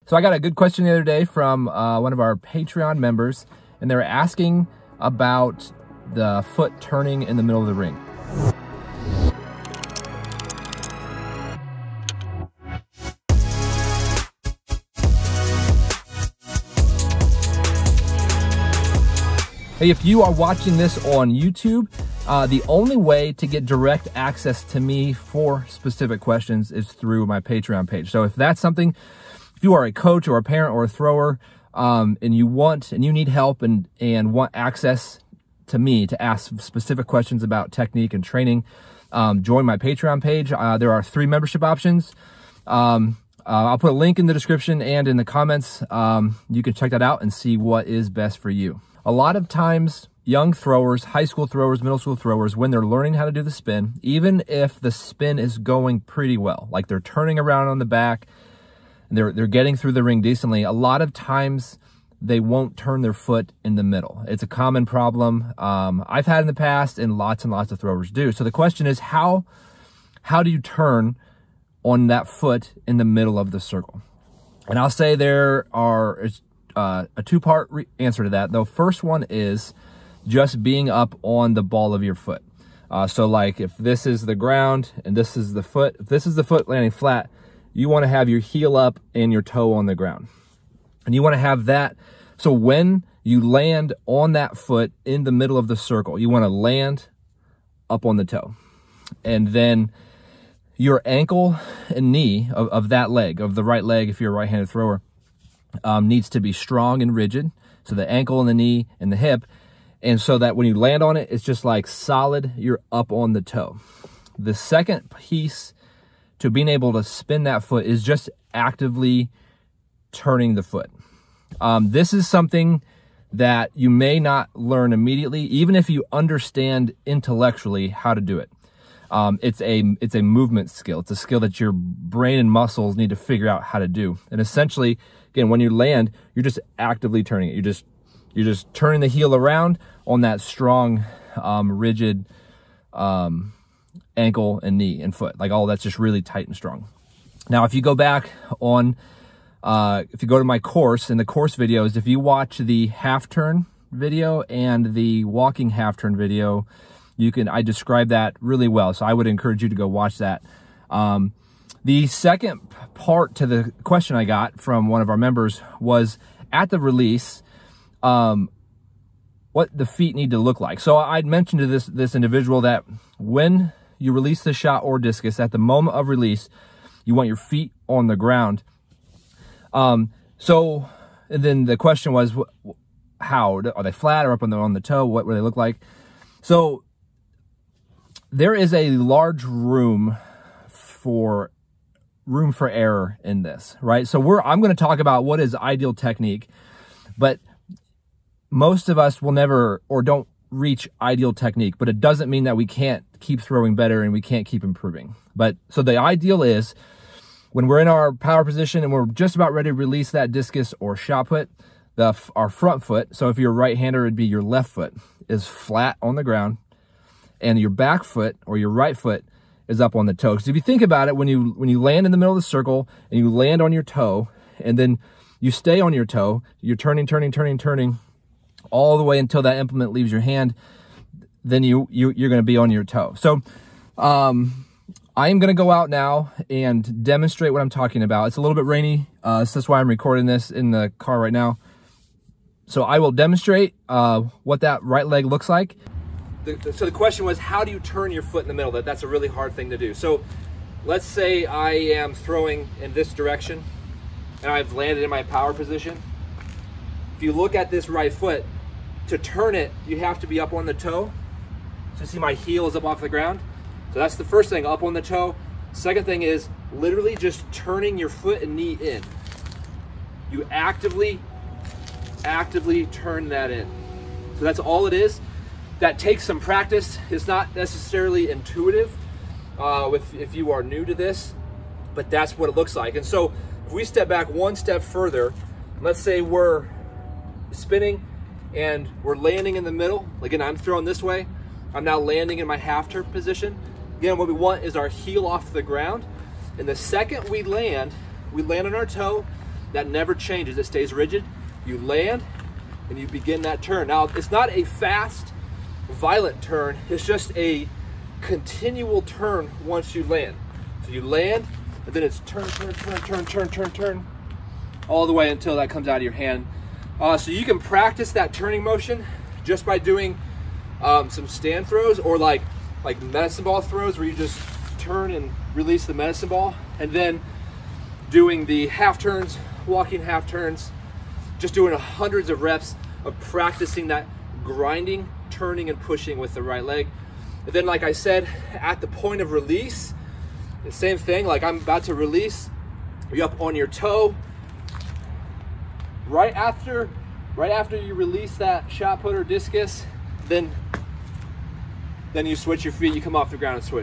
So I got a good question the other day from one of our Patreon members, and they were asking about the foot turning in the middle of the ring. Hey, if you are watching this on YouTube, the only way to get direct access to me for specific questions is through my Patreon page. So if that's something, if you are a coach or a parent or a thrower, and you need help and want access to me to ask specific questions about technique and training, join my Patreon page. There are 3 membership options. I'll put a link in the description and in the comments. You can check that out and see what is best for you. A lot of times, young throwers, high school throwers, middle school throwers, when they're learning how to do the spin, even if the spin is going pretty well, like they're turning around on the back, and they're getting through the ring decently, a lot of times they won't turn their foot in the middle. It's a common problem I've had in the past, and lots of throwers do. So the question is, how do you turn on that foot in the middle of the circle? And I'll say there are a 2-part answer to that. The first one is just being up on the ball of your foot. So like if this is the ground and this is the foot, if this is the foot landing flat, you want to have your heel up and your toe on the ground. And you want to have that. So when you land on that foot in the middle of the circle, you want to land up on the toe. And then your ankle and knee of that leg, of the right leg, if you're a right-handed thrower, needs to be strong and rigid. So the ankle and the knee and the hip. And so that when you land on it, it's just like solid, you're up on the toe. The second piece to being able to spin that foot is just actively turning the foot. This is something that you may not learn immediately, even if you understand intellectually how to do it. It's a movement skill. It's a skill that your brain and muscles need to figure out how to do. And essentially, again, when you land, you're just actively turning it. You're just turning the heel around on that strong, rigid ankle and knee and foot. Like all that's just really tight and strong. Now, if you go back on, if you go to my course, in the course videos, if you watch the half turn video and the walking half turn video, I describe that really well. So I would encourage you to go watch that. The second part to the question I got from one of our members was at the release, what the feet need to look like. So I'd mentioned to this individual that when you release the shot or discus, at the moment of release, you want your feet on the ground. And then the question was, how are they flat or up on the toe? What do they look like? So there is a large room for error in this, right? So I'm going to talk about what is ideal technique, but most of us will never or don't reach ideal technique, but it doesn't mean that we can't keep throwing better and we can't keep improving. But so the ideal is when we're in our power position and we're just about ready to release that discus or shot put, our front foot, so if you're a right-hander, it'd be your left foot, is flat on the ground, and your back foot or your right foot is up on the toe. Because if you think about it, when you land in the middle of the circle and you land on your toe, and then you stay on your toe, you're turning all the way until that implement leaves your hand, then you're going to be on your toe. So I am going to go out now and demonstrate what I'm talking about. It's a little bit rainy, so that's why I'm recording this in the car right now. So I will demonstrate what that right leg looks like. So the question was, how do you turn your foot in the middle? That's a really hard thing to do. So let's say I am throwing in this direction and I've landed in my power position. If you look at this right foot, to turn it, you have to be up on the toe. So see my heel is up off the ground. So that's the first thing, up on the toe. Second thing is literally just turning your foot and knee in. You actively turn that in. So that's all it is. That takes some practice. It's not necessarily intuitive if you are new to this, but that's what it looks like. And so if we step back one step further, let's say we're spinning and we're landing in the middle. Again, I'm throwing this way. I'm now landing in my half turn position. Again, what we want is our heel off the ground. And the second we land on our toe, That never changes, it stays rigid. You land and you begin that turn. Now, it's not a fast, violent turn, it's just a continual turn once you land. So you land, and then it's turn, turn, turn, turn, turn, turn, turn, all the way until that comes out of your hand. So you can practice that turning motion just by doing some stand throws, or like medicine ball throws, where you just turn and release the medicine ball, and then doing the half turns, walking half turns, just doing hundreds of reps of practicing that grinding, turning, and pushing with the right leg. And then, like I said, at the point of release, the same thing. Like I'm about to release, you're up on your toe. Right after you release that shot put or discus, then you switch your feet, you come off the ground and switch.